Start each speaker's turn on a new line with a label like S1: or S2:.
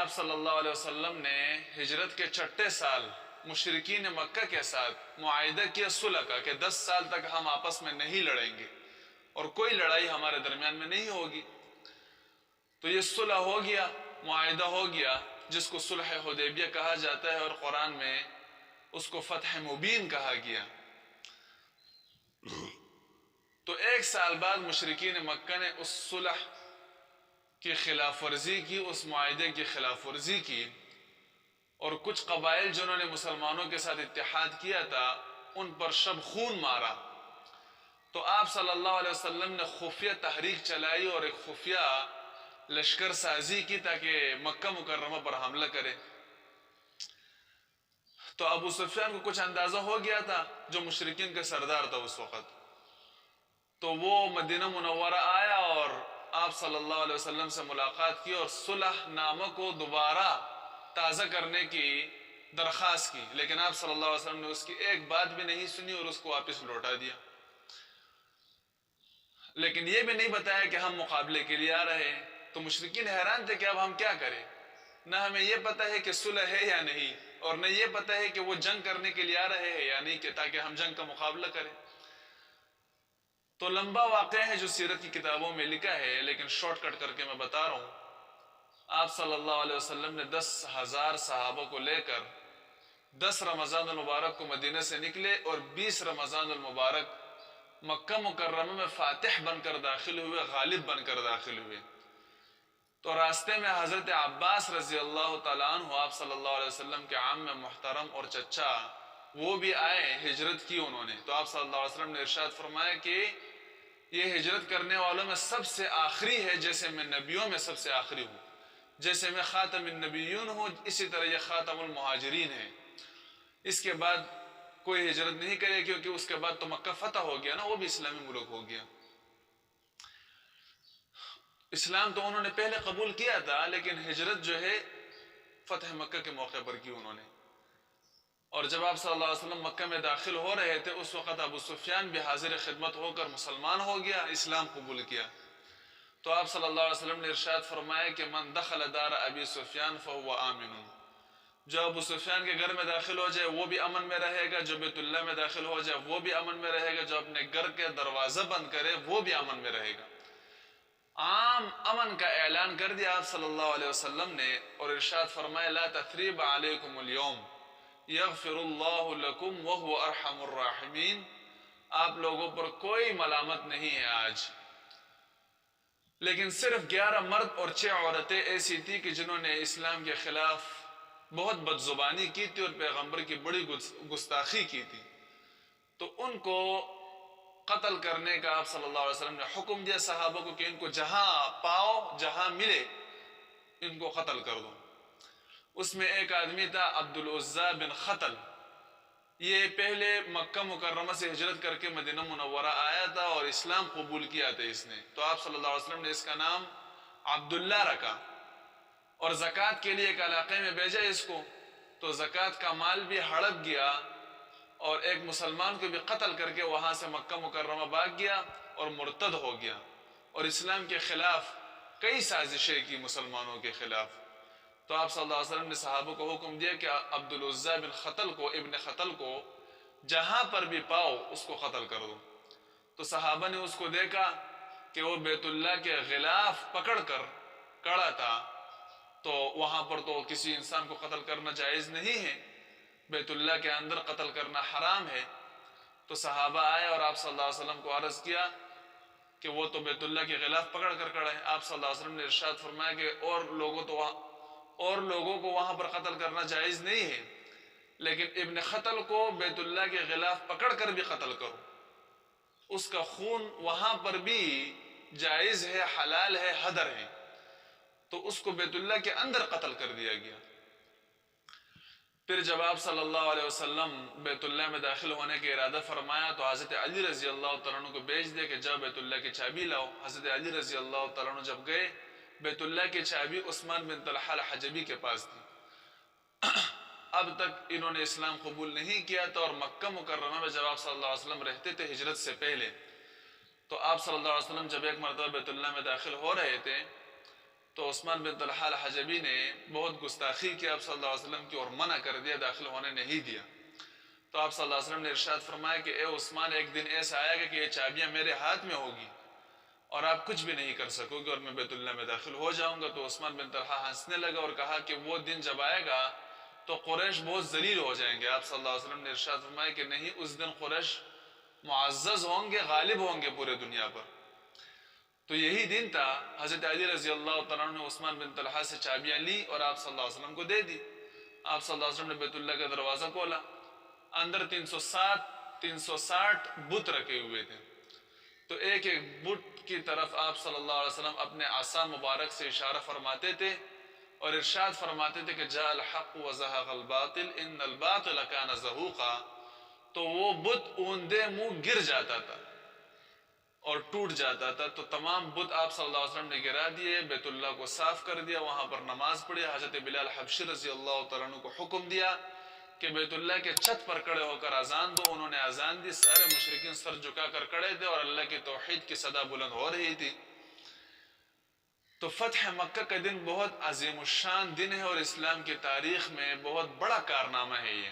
S1: آپ صلی اللہ علیہ وسلم نے ہجرت کے چھٹے سال مشرکین مکہ کے ساتھ معاہدہ کیا صلح کا کہ 10 سال تک ہم آپس میں نہیں لڑیں گے اور کوئی لڑائی ہمارے درمیان میں نہیں ہوگی. تو یہ صلح ہو گیا، معاہدہ ہو گیا، جس کو صلح حدیبیہ کہا جاتا ہے، اور قرآن میں اس کو فتح مبین کہا گیا. تو 1 سال بعد مشرکین مکہ نے اس صلح کی خلاف ورزی کی، اس معاہدے کی خلاف ورزی کی، اور کچھ قبائل جنہوں نے مسلمانوں کے ساتھ اتحاد کیا تھا ان پر شب خون مارا. تو آپ صلی اللہ علیہ وسلم نے خفیہ تحریک چلائی اور ایک خفیہ لشکر سازی کی تاکہ مکہ مکرمہ پر حملہ کرے. تو ابو سفیان کو کچھ اندازہ ہو گیا تھا، جو مشرکین کا سردار تھا اس وقت. تو وہ مدینہ منورہ آیا اور آپ صلی اللہ علیہ وسلم سے ملاقات کی اور صلح نامہ کو دوبارہ تازہ کرنے کی درخواست کی، لیکن آپ صلی اللہ علیہ وسلم نے اس کی ایک بات بھی نہیں سنی اور اس کو واپس لوٹا دیا. لیکن یہ بھی نہیں بتایا کہ ہم مقابلے کے لیے آ رہے ہیں. تو مشرکین حیران تھے کہ اب ہم کیا کریں، نہ ہمیں یہ پتہ ہے کہ صلح ہے یا نہیں، اور نہ یہ پتہ ہے کہ وہ جنگ کرنے کے لیے آ رہے ہیں یا نہیں کہ تاکہ ہم جنگ کا مقابلہ کریں. تو لمبا واقعہ ہے جو سیرت کی کتابوں میں لکھا ہے، لیکن شارٹ کٹ کر کے میں بتا رہا ہوں. آپ صلی اللہ علیہ وسلم نے 10,000 صحابہ کو لے کر 10 رمضان المبارک کو مدینہ سے نکلے اور 20 رمضان المبارک مکہ مکرمہ میں فاتح بن کر داخل ہوئے، غالب بن کر داخل ہوئے. تو راستے میں حضرت عباس رضی اللہ تعالیٰ عنہ آپ صلی اللہ علیہ وسلم کے عام محترم اور چچا وہ بھی آئے، ہجرت کی انہوں نے. تو آپ صلی اللہ علیہ وسلم نے ارشاد فرمایا کہ یہ ہجرت کرنے والوں میں سب سے آخری ہے، جیسے میں نبیوں میں سب سے آخری ہوں، جیسے میں خاتم النبیون ہوں اسی طرح یہ خاتم المہاجرین ہے. اس کے بعد کوئی ہجرت نہیں کرے، کیونکہ اس کے بعد تو مکہ فتح ہو گیا نا، وہ بھی اسلامی ملک ہو گیا. اسلام تو انہوں نے پہلے قبول کیا تھا، لیکن ہجرت جو ہے فتح مکہ کے موقع پر کی انہوں نے. اور جب آپ صلی اللہ علیہ وسلم مکہ میں داخل ہو رہے تھے اس وقت ابو سفیان بھی حاضر خدمت ہو کر مسلمان ہو گیا، اسلام قبول کیا. تو آپ صلی اللہ علیہ وسلم نے ارشاد فرمایا کہ من دخل دار ابی سفیان فهو آمن، جو ابو سفیان کے گھر میں داخل ہو جائے وہ بھی امن میں رہے گا، جو بیت اللہ میں داخل ہو جائے وہ بھی امن میں رہے گا، جو اپنے گھر کے دروازہ بند کرے وہ بھی امن میں رہے گا. عام امن کا اعلان کر دیا آپ صلی اللہ علیہ وسلم نے، اور ارشاد فرمایا لا تثریب علیکم اليوم یغفر اللہ لکم وہو ارحم الراحمین، آپ لوگوں پر کوئی ملامت نہیں ہے آج. لیکن صرف 11 مرد اور 6 عورتیں ایسی تھی کہ جنہوں نے اسلام کے خلاف بہت بدزبانی کی تھی اور پیغمبر کی بڑی گستاخی کی تھی. تو ان کو قتل کرنے کا آپ صلی اللہ علیہ وسلم نے حکم دیا صحابہ کو کہ ان کو جہاں پاؤ، جہاں ملے ان کو قتل کر دو. اس میں ایک آدمی تھا عبد العزیٰ بن خطل، یہ پہلے مکہ مکرمہ سے ہجرت کر کے مدینہ منورہ آیا تھا اور اسلام قبول کیا تھا اس نے. تو آپ صلی اللہ علیہ وسلم نے اس کا نام عبداللہ رکھا اور زکوٰۃ کے لیے ایک علاقے میں بھیجا اس کو. تو زکوٰۃ کا مال بھی ہڑپ گیا اور ایک مسلمان کو بھی قتل کر کے وہاں سے مکہ مکرمہ بھاگ گیا اور مرتد ہو گیا، اور اسلام کے خلاف کئی سازشیں کی مسلمانوں کے خلاف. تو آپ صلی اللہ علیہ وسلم نے صحابہ کو حکم دیا کہ عبد العزیٰ بن خطل کو، ابن خطل کو جہاں پر بھی پاؤ اس کو قتل کر دو. تو صحابہ نے اس کو دیکھا کہ وہ بیت اللہ کے غلاف پکڑ کر کڑا تھا، تو وہاں پر تو کسی انسان کو قتل کرنا جائز نہیں ہے، بیت اللہ کے اندر قتل کرنا حرام ہے. تو صحابہ آئے اور آپ صلی اللہ علیہ وسلم کو عرض کیا کہ وہ تو بیت اللہ کے غلاف پکڑ کر کڑا ہے. آپ صلی اللہ علیہ وسلم نے ارشاد فرمایا کہ اور لوگوں کو وہاں پر قتل کرنا جائز نہیں ہے، لیکن ابن خطل کو بیت اللہ کے غلاف پکڑ کر بھی قتل کرو، اس کا خون وہاں پر بھی جائز ہے، حلال ہے، حدر ہے. تو اس کو بیت اللہ کے اندر قتل کر دیا گیا. پھر جب آپ صلی اللہ علیہ وسلم بیت اللہ میں داخل ہونے کے ارادہ فرمایا تو حضرت علی رضی اللہ تعالیٰ عنہ کو بھیج دے کہ جاؤ بیت اللہ کی چابی لاؤ. حضرت علی رضی اللہ تعالیٰ عنہ جب گئے، بیت اللہ کی چابی عثمان بن طلحہ الحجبی کے پاس تھی. اب تک انہوں نے اسلام قبول نہیں کیا تھا، اور مکہ مکرمہ میں جب آپ صلی اللہ علیہ وسلم رہتے تھے ہجرت سے پہلے، تو آپ صلی اللہ علیہ وسلم جب ایک مرتبہ بیت اللہ میں داخل ہو رہے تھے تو عثمان بن طلحہ الحجبی نے بہت گستاخی کی آپ صلی اللہ علیہ وسلم کی اور منع کر دیا، داخل ہونے نہیں دیا۔ تو آپ صلی اللہ علیہ وسلم نے ارشاد فرمایا کہ اے عثمان، ایک دن ایسا آئے گا کہ یہ چابیاں میرے ہاتھ میں ہوگی اور آپ کچھ بھی نہیں کر سکو گے اور میں بیت اللہ میں داخل ہو جاؤں گا۔ تو عثمان بن طلحہ ہنسنے لگا اور کہا کہ وہ دن جب آئے گا تو قریش بہت ذلیل ہو جائیں گے۔ آپ صلی اللہ علیہ وسلم نے ارشاد فرمایا کہ نہیں، اس دن قریش معزز ہوں گے، غالب ہوں گے پورے دنیا پر۔ تو یہی دن تھا۔ حضرت علی رضی اللہ تعالیٰ عنہ نے عثمان بن طلحہ سے چابیاں لی اور آپ صلی اللہ علیہ وسلم کو دے دی۔ آپ صلی اللہ علیہ وسلم نے بیت اللہ کا دروازہ کھولا، اندر 360 بت رکھے ہوئے تھے۔ تو ایک ایک بت کی طرف آپ صلی اللہ علیہ وسلم اپنے عصا مبارک سے اشارہ فرماتے تھے اور ارشاد فرماتے تھے کہ جاء الحق وزهق الباطل ان الباطل كان زهوقا۔ تو وہ بت اوندے منہ گر جاتا تھا اور ٹوٹ جاتا تھا۔ تو تمام بت آپ صلی اللہ علیہ وسلم نے گرا دیے، بیت اللہ کو صاف کر دیا، وہاں پر نماز پڑھی۔ حضرت بلال حبشی رضی اللہ تعالیٰ عنہ کو حکم دیا کہ بیت اللہ کے چھت پر کھڑے ہو کر اذان دو۔ انہوں نے اذان دی، سارے مشرکین سر جھکا کر کھڑے تھے اور اللہ کی توحید کی صدا بلند ہو رہی تھی۔ تو فتح مکہ کا دن بہت عظیم الشان دن ہے اور اسلام کی تاریخ میں بہت بڑا کارنامہ ہے یہ۔